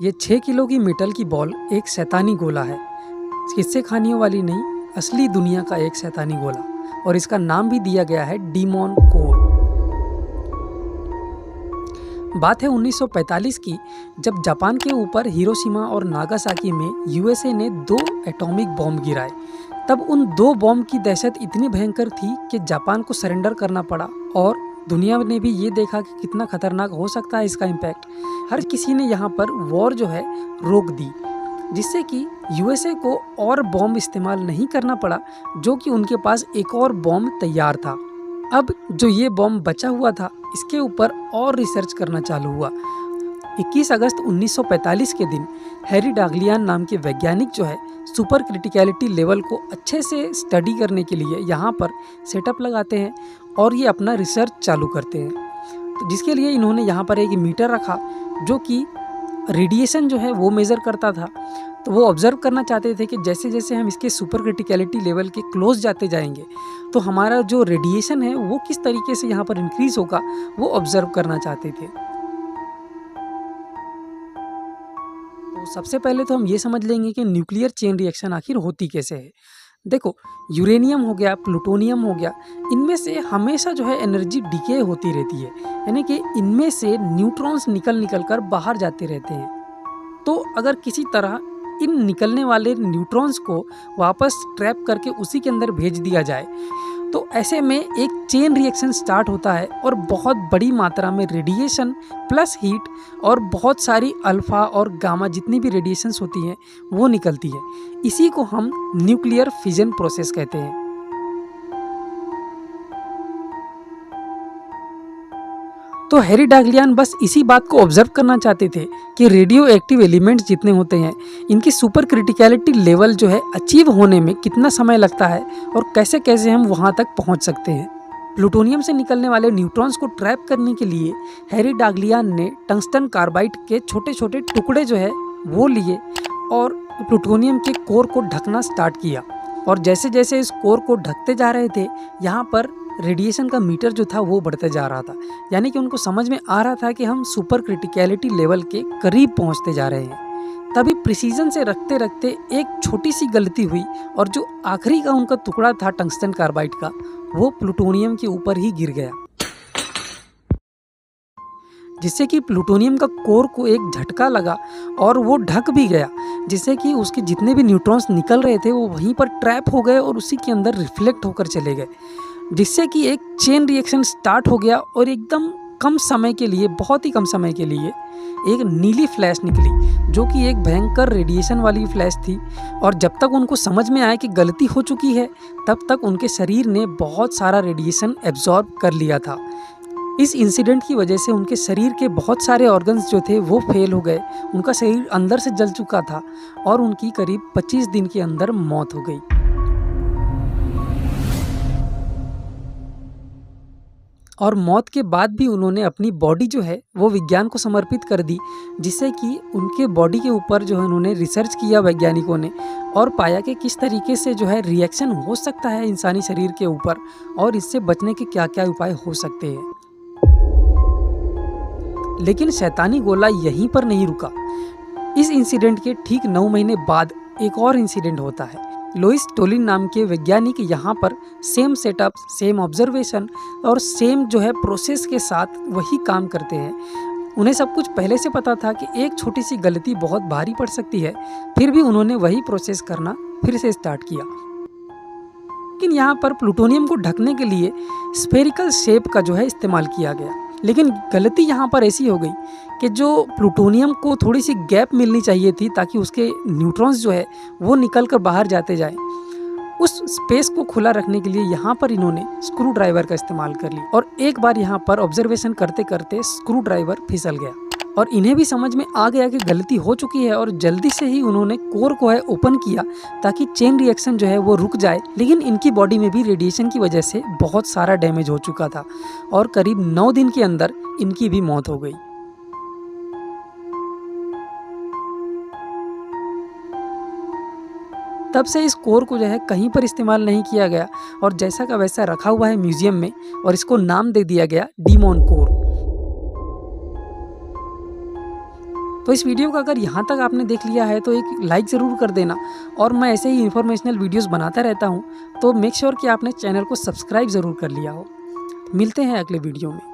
ये 6 किलो की मेटल की बॉल एक शैतानी गोला है। किस्से कहानियों वाली नहीं, असली दुनिया का एक शैतानी गोला, और इसका नाम भी दिया गया है डीमॉन कोर। बात है 1945 की, जब जापान के ऊपर हिरोशिमा और नागासाकी में यूएसए ने 2 एटॉमिक बॉम्ब गिराए। तब उन 2 बॉम्ब की दहशत इतनी भयंकर थी कि जापान को सरेंडर करना पड़ा, और दुनिया ने भी ये देखा कि कितना खतरनाक हो सकता है इसका इम्पैक्ट। हर किसी ने यहाँ पर वॉर जो है रोक दी, जिससे कि यूएसए को और बॉम्ब इस्तेमाल नहीं करना पड़ा, जो कि उनके पास एक और बॉम्ब तैयार था। अब जो ये बॉम्ब बचा हुआ था, इसके ऊपर और रिसर्च करना चालू हुआ। 21 अगस्त 1945 के दिन हैरी डाग्लियान नाम के वैज्ञानिक जो है सुपर क्रिटिकलिटी लेवल को अच्छे से स्टडी करने के लिए यहाँ पर सेटअप लगाते हैं और ये अपना रिसर्च चालू करते हैं। तो जिसके लिए इन्होंने यहाँ पर एक मीटर रखा जो कि रेडिएशन जो है वो मेज़र करता था। तो वो ऑब्ज़र्व करना चाहते थे कि जैसे जैसे हम इसके सुपर क्रिटिकलिटी लेवल के क्लोज जाते जाएंगे तो हमारा जो रेडिएशन है वो किस तरीके से यहाँ पर इंक्रीज़ होगा, वो ऑब्ज़र्व करना चाहते थे। तो सबसे पहले तो हम ये समझ लेंगे कि न्यूक्लियर चेन रिएक्शन आखिर होती कैसे है। देखो, यूरेनियम हो गया, प्लूटोनियम हो गया, इनमें से हमेशा जो है एनर्जी डिके होती रहती है, यानी कि इनमें से न्यूट्रॉन्स निकल कर बाहर जाते रहते हैं। तो अगर किसी तरह इन निकलने वाले न्यूट्रॉन्स को वापस ट्रैप करके उसी के अंदर भेज दिया जाए, तो ऐसे में एक चेन रिएक्शन स्टार्ट होता है और बहुत बड़ी मात्रा में रेडिएशन प्लस हीट और बहुत सारी अल्फ़ा और गामा जितनी भी रेडिएशंस होती हैं वो निकलती है। इसी को हम न्यूक्लियर फिजन प्रोसेस कहते हैं। तो हैरी डाग्लियान बस इसी बात को ऑब्जर्व करना चाहते थे कि रेडियो एक्टिव एलिमेंट्स जितने होते हैं इनकी सुपर क्रिटिकलिटी लेवल जो है अचीव होने में कितना समय लगता है और कैसे कैसे हम वहाँ तक पहुँच सकते हैं। प्लूटोनियम से निकलने वाले न्यूट्रॉन्स को ट्रैप करने के लिए हैरी डाग्लियान ने टंगस्टन कार्बाइड के छोटे छोटे टुकड़े जो है वो लिए और प्लूटोनियम के कोर को ढकना स्टार्ट किया। और जैसे जैसे इस कोर को ढकते जा रहे थे, यहाँ पर रेडिएशन का मीटर जो था वो बढ़ते जा रहा था, यानी कि उनको समझ में आ रहा था कि हम सुपर क्रिटिकलिटी लेवल के करीब पहुंचते जा रहे हैं। तभी प्रिसीजन से रखते रखते एक छोटी सी गलती हुई और जो आखिरी का उनका टुकड़ा था टंगस्टन कार्बाइड का, वो प्लूटोनियम के ऊपर ही गिर गया, जिससे कि प्लूटोनियम का कोर को एक झटका लगा और वो ढक भी गया, जिससे कि उसके जितने भी न्यूट्रॉन्स निकल रहे थे वो वहीं पर ट्रैप हो गए और उसी के अंदर रिफ्लेक्ट होकर चले गए, जिससे कि एक चेन रिएक्शन स्टार्ट हो गया। और एकदम कम समय के लिए, बहुत ही कम समय के लिए एक नीली फ्लैश निकली, जो कि एक भयंकर रेडिएशन वाली फ्लैश थी। और जब तक उनको समझ में आया कि गलती हो चुकी है, तब तक उनके शरीर ने बहुत सारा रेडिएशन एब्जॉर्ब कर लिया था। इस इंसिडेंट की वजह से उनके शरीर के बहुत सारे ऑर्गन्स जो थे वो फेल हो गए, उनका शरीर अंदर से जल चुका था और उनकी करीब 25 दिन के अंदर मौत हो गई। और मौत के बाद भी उन्होंने अपनी बॉडी जो है वो विज्ञान को समर्पित कर दी, जिससे कि उनके बॉडी के ऊपर जो है उन्होंने रिसर्च किया वैज्ञानिकों ने और पाया कि किस तरीके से जो है रिएक्शन हो सकता है इंसानी शरीर के ऊपर और इससे बचने के क्या क्या उपाय हो सकते हैं। लेकिन शैतानी गोला यहीं पर नहीं रुका। इस इंसिडेंट के ठीक 9 महीने बाद एक और इंसिडेंट होता है। लोइस टोलिन नाम के वैज्ञानिक यहाँ पर सेम सेटअप, सेम ऑब्जर्वेशन और सेम जो है प्रोसेस के साथ वही काम करते हैं। उन्हें सब कुछ पहले से पता था कि एक छोटी सी गलती बहुत भारी पड़ सकती है, फिर भी उन्होंने वही प्रोसेस करना फिर से स्टार्ट किया। लेकिन यहाँ पर प्लूटोनियम को ढकने के लिए स्फेरिकल शेप का जो है इस्तेमाल किया गया। लेकिन गलती यहाँ पर ऐसी हो गई कि जो प्लूटोनियम को थोड़ी सी गैप मिलनी चाहिए थी ताकि उसके न्यूट्रॉन्स जो है वो निकल कर बाहर जाते जाएं, उस स्पेस को खुला रखने के लिए यहाँ पर इन्होंने स्क्रू ड्राइवर का इस्तेमाल कर लिया। और एक बार यहाँ पर ऑब्जर्वेशन करते करते स्क्रू ड्राइवर फिसल गया और इन्हें भी समझ में आ गया कि गलती हो चुकी है और जल्दी से ही उन्होंने कोर को है ओपन किया ताकि चेन रिएक्शन जो है वो रुक जाए। लेकिन इनकी बॉडी में भी रेडिएशन की वजह से बहुत सारा डैमेज हो चुका था और करीब 9 दिन के अंदर इनकी भी मौत हो गई। तब से इस कोर को जो है कहीं पर इस्तेमाल नहीं किया गया और जैसा का वैसा रखा हुआ है म्यूजियम में और इसको नाम दे दिया गया डीमॉन कोर। तो इस वीडियो को अगर यहाँ तक आपने देख लिया है तो एक लाइक ज़रूर कर देना, और मैं ऐसे ही इन्फॉर्मेशनल वीडियोस बनाता रहता हूँ, तो मेक श्योर कि आपने चैनल को सब्सक्राइब ज़रूर कर लिया हो। मिलते हैं अगले वीडियो में।